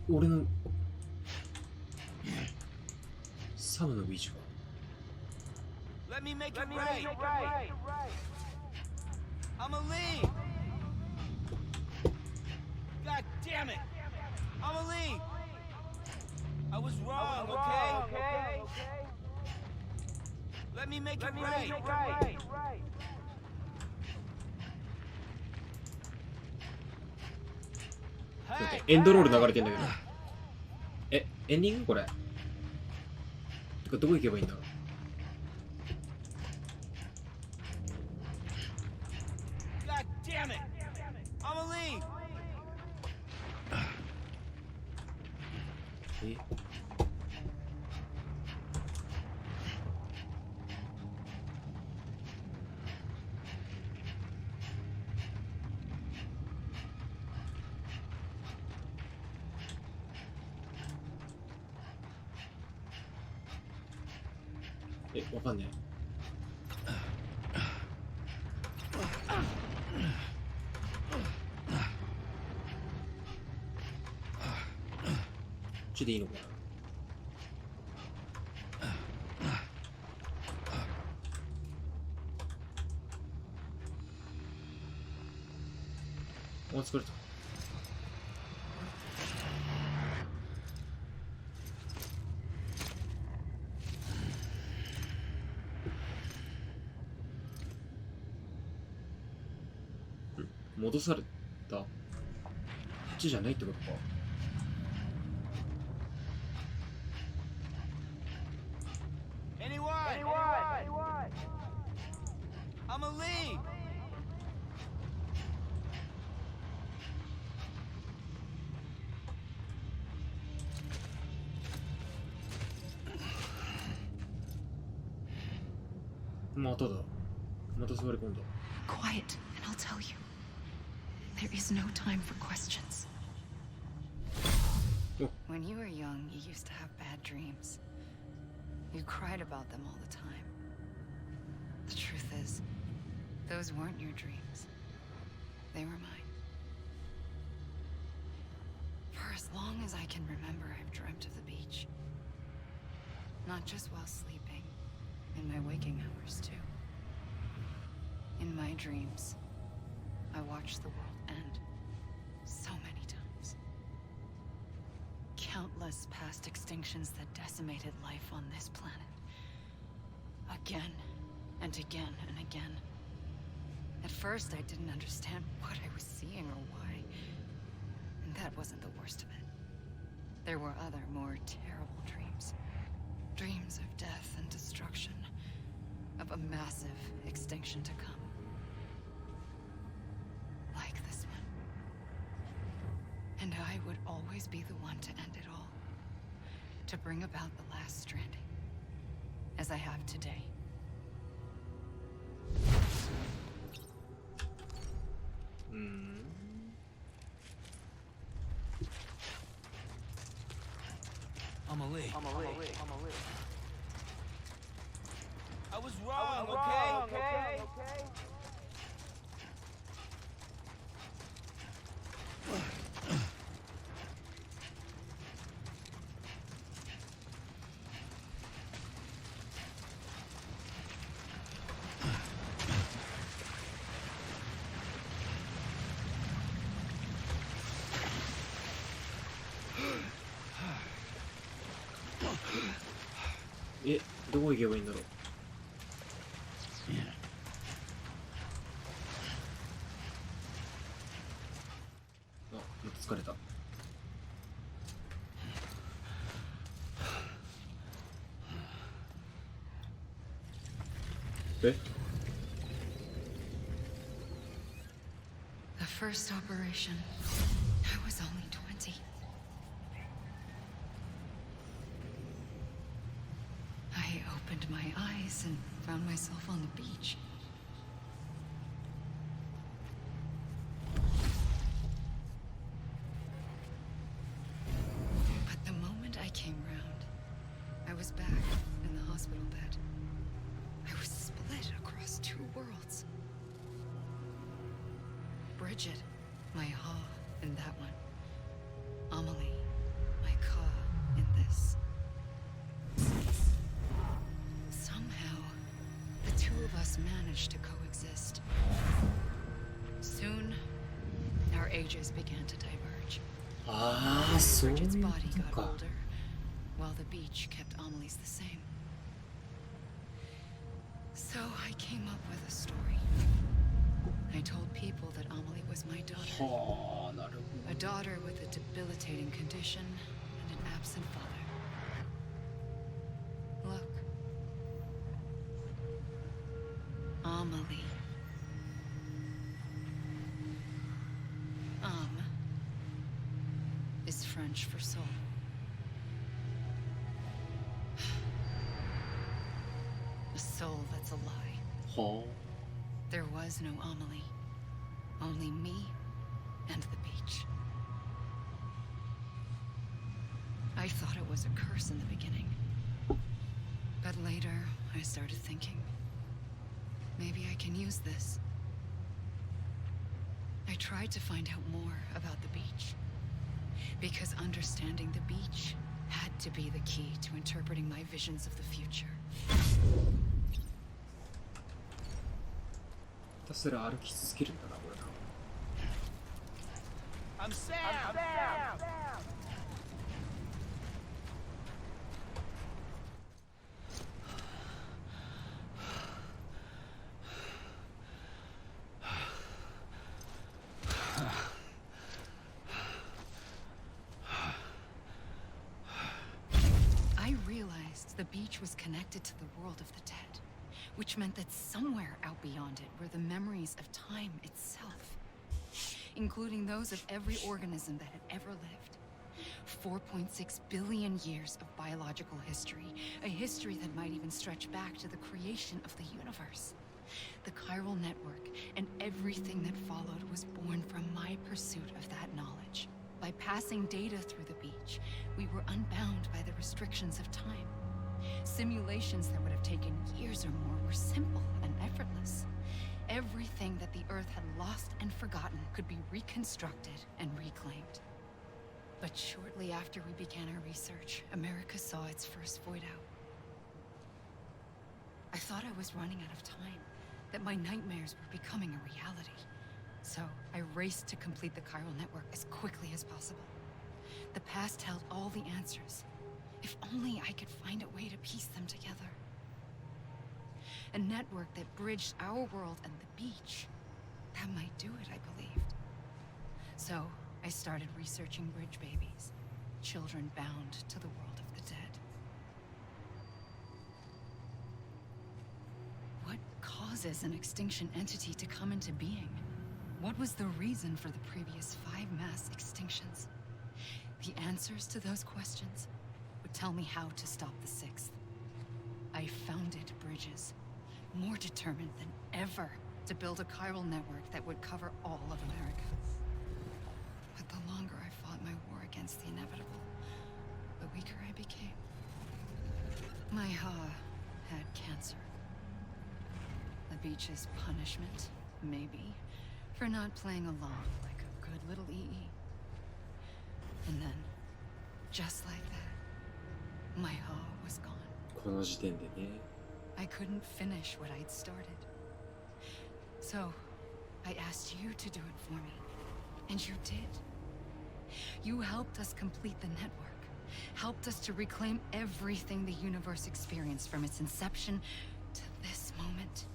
俺のサムのビーチか。Let me make it right. I'm a lead. God damn it. I'm a lead. I was wrong, okay? Let me make it right. エンドロール流れてんだけど。え、エンディングこれ。てかどこ行けばいいんだろう。God damn it. I'm a lead. え、わかんねえ。ちでいいのかな。あ、疲れた。戻された。こっちじゃないってことか。Anyone? I'm a lead.まただ。また座り込んだ。 Quiet, and I'll tell you. There is no time for questions. When you were young, you used to have bad dreams. You cried about them all the time. The truth is, those weren't your dreams. They were mine. For as long as I can remember, I've dreamt of the beach. Not just while sleeping, in my waking hours too. In my dreams, I watched the world end so many times. Countless past extinctions that decimated life on this planet. Again and again and again. At first, I didn't understand what I was seeing or why. And that wasn't the worst of it. There were other, more terrible dreams. Dreams of death and destruction. Of a massive extinction to come. Like this one. And I would always be the one to end it all. To bring about the last stranding. As I have today. I'm a lead. I was wrong, okay?え、どこ行けばいいんだろう。あ、また疲れた。え？ The first operation, I was only 20. I opened my eyes and found myself on the beach. But the moment I came round, I was back in the hospital bed. I was split across two worlds. Bridget, my Ha, and that one. Amelie, this. Somehow, the two of us managed to coexist. Soon, our ages began to diverge. ああ、そういう Bridget's こ body と got か。 older, while the beach kept Amelie's the same. So I came up with a story. I told people that Amelie was my daughter. はあ、なるほ A daughter with a debilitating condition and an absent father. Look. Amelie. Is French for soul. A soul that's a lie. ど。は There was no Amelie. Only me and the beach. I thought it was a curse in the beginning. But later, I started thinking, maybe I can use this. I tried to find out more about the beach. Because understanding the beach had to be the key to interpreting my visions of the future. ひたすら歩き続けるんだな、これな。 I'm Sam. I realized the beach was connected to the world of the dead, which meant that somewhere out beyond it were the memories of time itself, including those of every organism that had ever lived. 4.6 billion years of biological history, a history that might even stretch back to the creation of the universe. The chiral network and everything that followed was born from my pursuit of that knowledge. By passing data through the beach, we were unbound by the restrictions of time. Simulations that would have taken years or more were simple and effortless. Everything that the Earth had lost and forgotten could be reconstructed and reclaimed. But shortly after we began our research, America saw its first void out. I thought I was running out of time, that my nightmares were becoming a reality. So I raced to complete the chiral network as quickly as possible. The past held all the answers. If only I could find a way to piece them together. A network that bridged our world and the beach. That might do it, I believed. So I started researching bridge babies, children bound to the world of the dead. What causes an extinction entity to come into being? What was the reason for the previous 5 mass extinctions? The answers to those questions would tell me how to stop the 6th. I founded bridges, more determined than ever to build a chiral network that would cover all of America. But the longer I fought my war against the inevitable, the weaker I became. My Ha had cancer. The beach's punishment, maybe, for not playing along like a good little EE. And then, just like that, my Ha was gone. この時点でね。 I couldn't finish what I'd started. So, I asked you to do it for me. And you did. You helped us complete the network. Helped us to reclaim everything the universe experienced from its inception to this moment.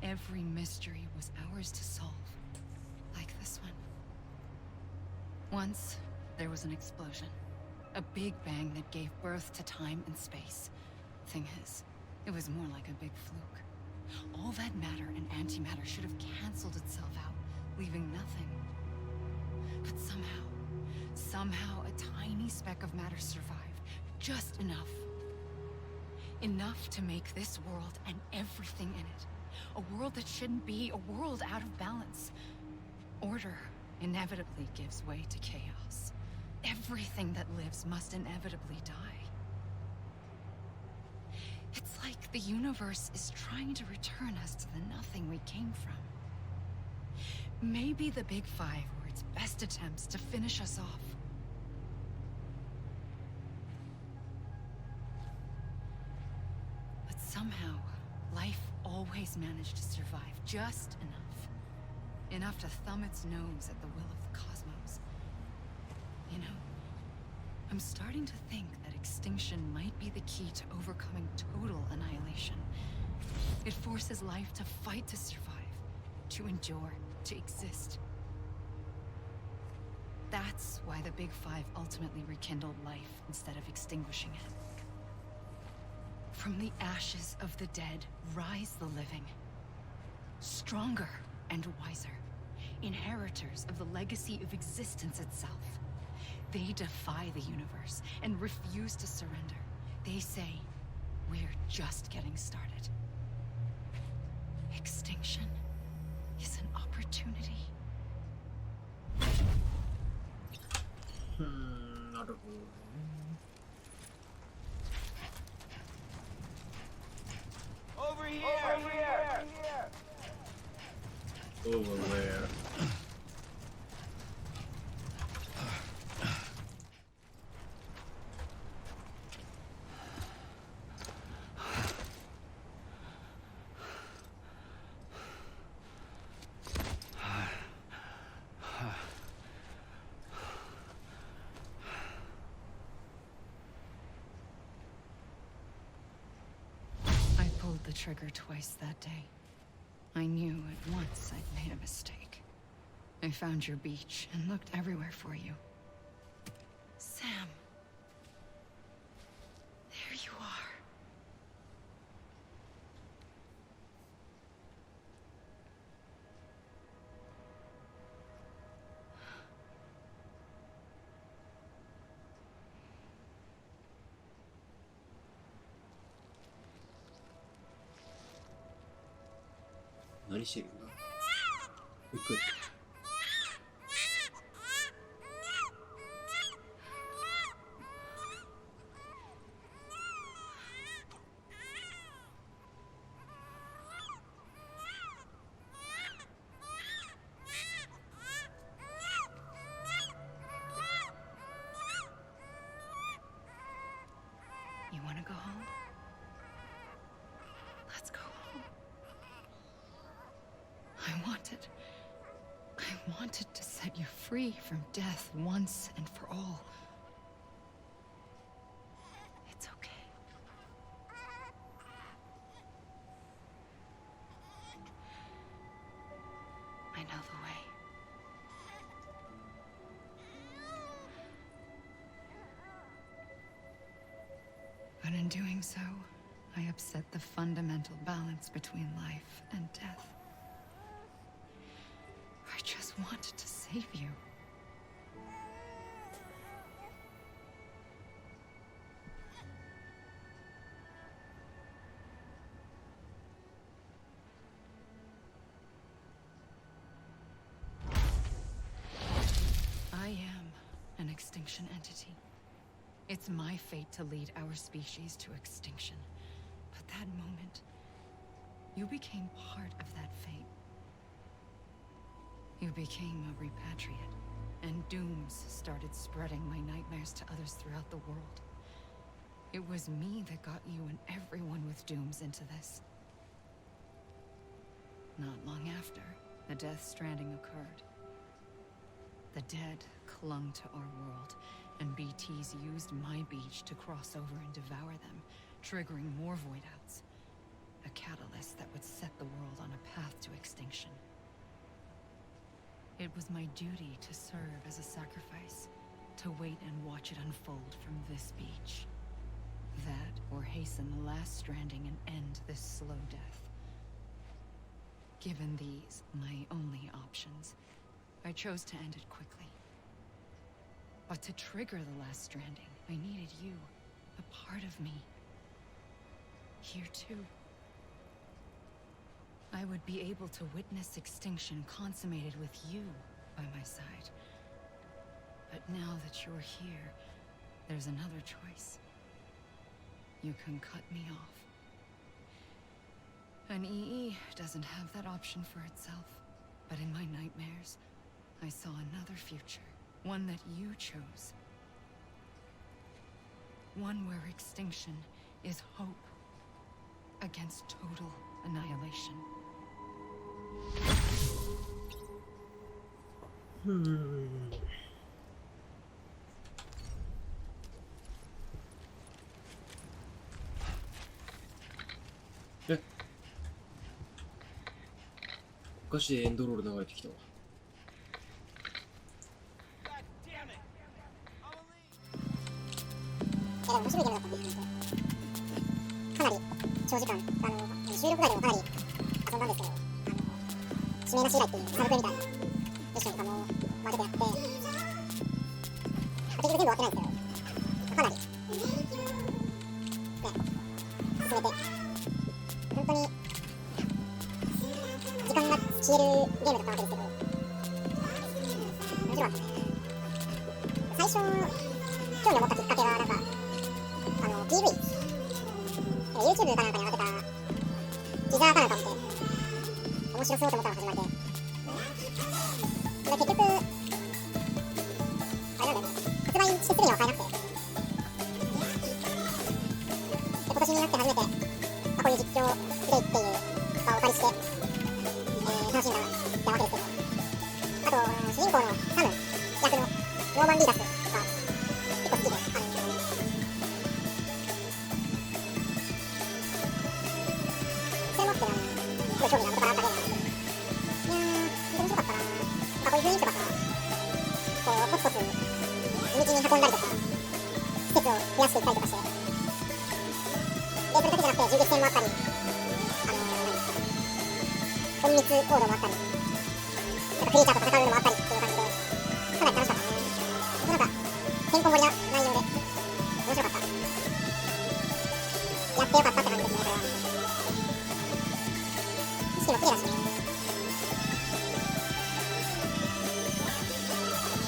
Every mystery was ours to solve. Like this one. Once, there was an explosion. A big bang that gave birth to time and space. Thing is, it was more like a big fluke. All that matter and antimatter should have canceled itself out, leaving nothing. But somehow a tiny speck of matter survived. Just enough. Enough to make this world and everything in it. A world that shouldn't be, a world out of balance. Order inevitably gives way to chaos. Everything that lives must inevitably die. It's like the universe is trying to return us to the nothing we came from. Maybe the Big Five were its best attempts to finish us off. Somehow, life always managed to survive just enough. Enough to thumb its nose at the will of the cosmos. You know, I'm starting to think that extinction might be the key to overcoming total annihilation. It forces life to fight to survive, to endure, to exist. That's why the Big Five ultimately rekindled life instead of extinguishing it. From the ashes of the dead rise the living. Stronger and wiser. Inheritors of the legacy of existence itself. They defy the universe and refuse to surrender. They say, we're just getting started. Extinction is an opportunity. なるほどね。Over here! Over here! Over where? I pulled the trigger twice that day. I knew at once I'd made a mistake. I found your beach and looked everywhere for you. Sam. There you are. What are you doing? We could. You want to go home? Let's go home. I wanted to set you free from death once and for all. It's okay. I know the way. But in doing so, I upset the fundamental balance between life and death. I just wanted to save you. I am an extinction entity. It's my fate to lead our species to extinction. But that moment, you became part of that fate. You became a repatriate, and dooms started spreading my nightmares to others throughout the world. It was me that got you and everyone with dooms into this. Not long after, the Death Stranding occurred. The dead clung to our world, and BTs used my beach to cross over and devour them, triggering more void-outs. A catalyst that would set the world on a path to extinction. It was my duty to serve as a sacrifice, to wait and watch it unfold from this beach. That, or hasten the last stranding and end this slow death. Given these, my only options, I chose to end it quickly. But to trigger the last stranding, I needed you, a part of me. Here too. I would be able to witness extinction consummated with you by my side. But now that you're here, there's another choice. You can cut me off. An EE doesn't have that option for itself. But in my nightmares, I saw another future. One that you chose. One where extinction is hope. against total annihilation. おかしいエンドロール流れてきたわ。いやでも面白いゲームだったんで、かなり長時間、収録外でもかなり遊んだんですけど、指名なし以来っていうサブクエみたいなミッションとかも混ぜてやって、結局全部終わってないんですけど、かなり、ね、進めて、本当に時間が消えるゲームだったわけですけど、面白かったね。最初、興味を持ったきっかけは、なんか、PV、YouTube かなんかに上がってたティザーかなんか見て、面白そうと思ったのが始まりで、で結局、あれなんだよね、発売してすぐには買えなくて、で今年になって初めて、こういう実況プレイっていう場をお借りして、楽しんだわけですけど、あと、主人公のサム役のノーマン・リーダスが結構好きで、それもってすごい興味が元からあったゲームなんですけど、いやー、本当に面白かったな。こういう雰囲気とかさ、こう、コツコツ地道に運んだりとか、施設を増やしていったりとかして、で、それだけじゃなくて銃撃戦もあったり、隠密行動もあったり、なんかクリーチャーと戦うのもあったりっていう感じで、かなり楽しかったね。なんか、てんこ盛りな内容で、面白かった。やってよかったって感じですね、これは。景色も綺麗だしね。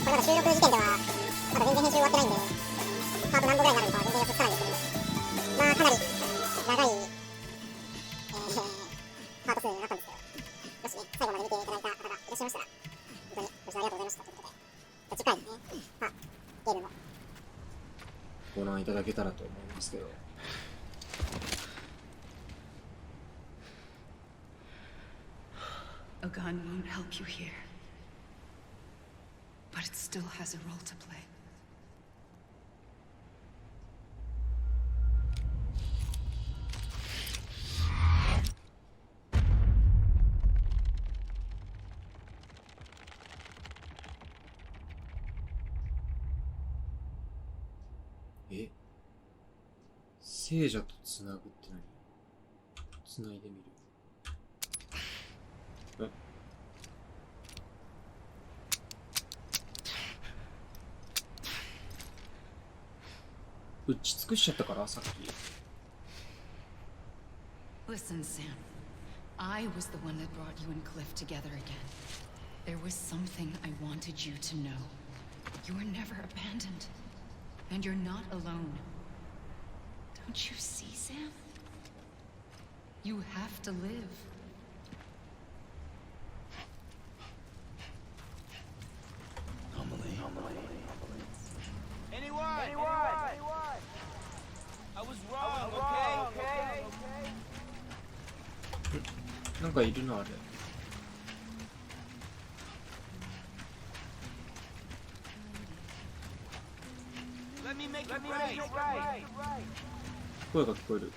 これまだ収録時点では、まだ全然編集終わってないんで、パート何度ぐらいになるのかは全然予測つかないんですけど、まあ、かなり長い、パート数になったんですけど、もしね、最後まで見ていただいた方がいらっしゃいましたら、本当にご視聴ありがとうございましたということで、次回のね、まあ、ゲームもご覧いただけたらと思いますけど。A gun won't help you here, but it still has a role to play. ?聖者とつなぐって何？つないでみる。打ち尽くしちゃったからさっき。 Listen, Sam. I was the one that brought you and Cliff together again. There was something I wanted you to know. You were never abandoned. And you're not alone. Don't you see, Sam? You have to live. Anyone? I was wrong, okay? なんかいるなあれ。Let me make it right. 声が聞こえる。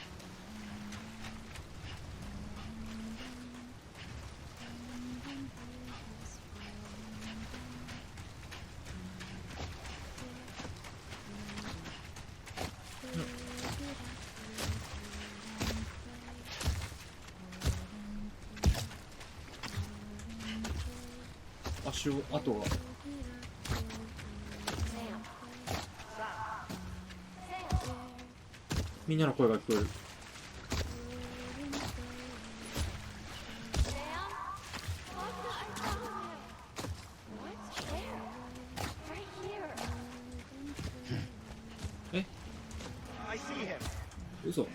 跡が。みんなの声が聞こえる。え？嘘。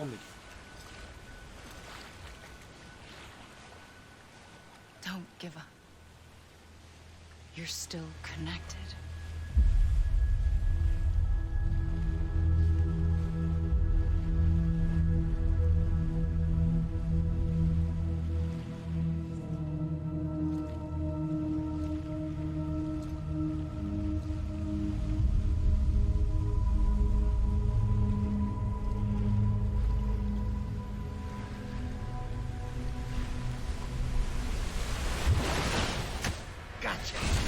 あ、無理。 Don't give up. You're still connected. Gotcha.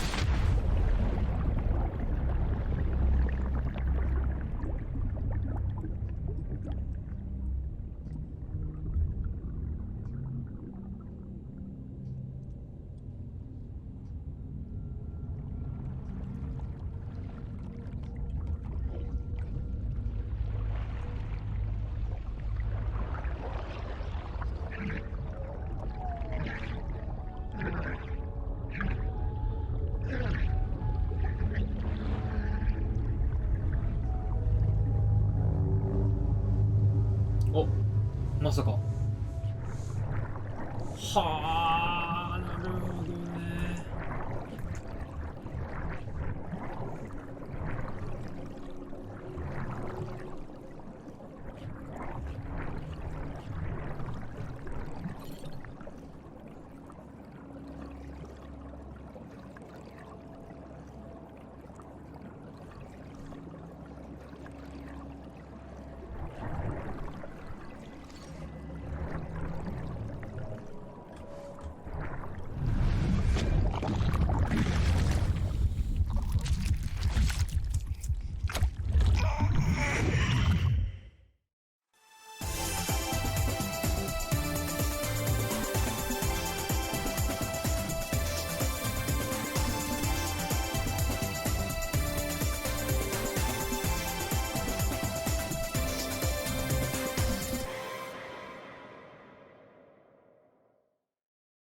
お、まさか。はあ。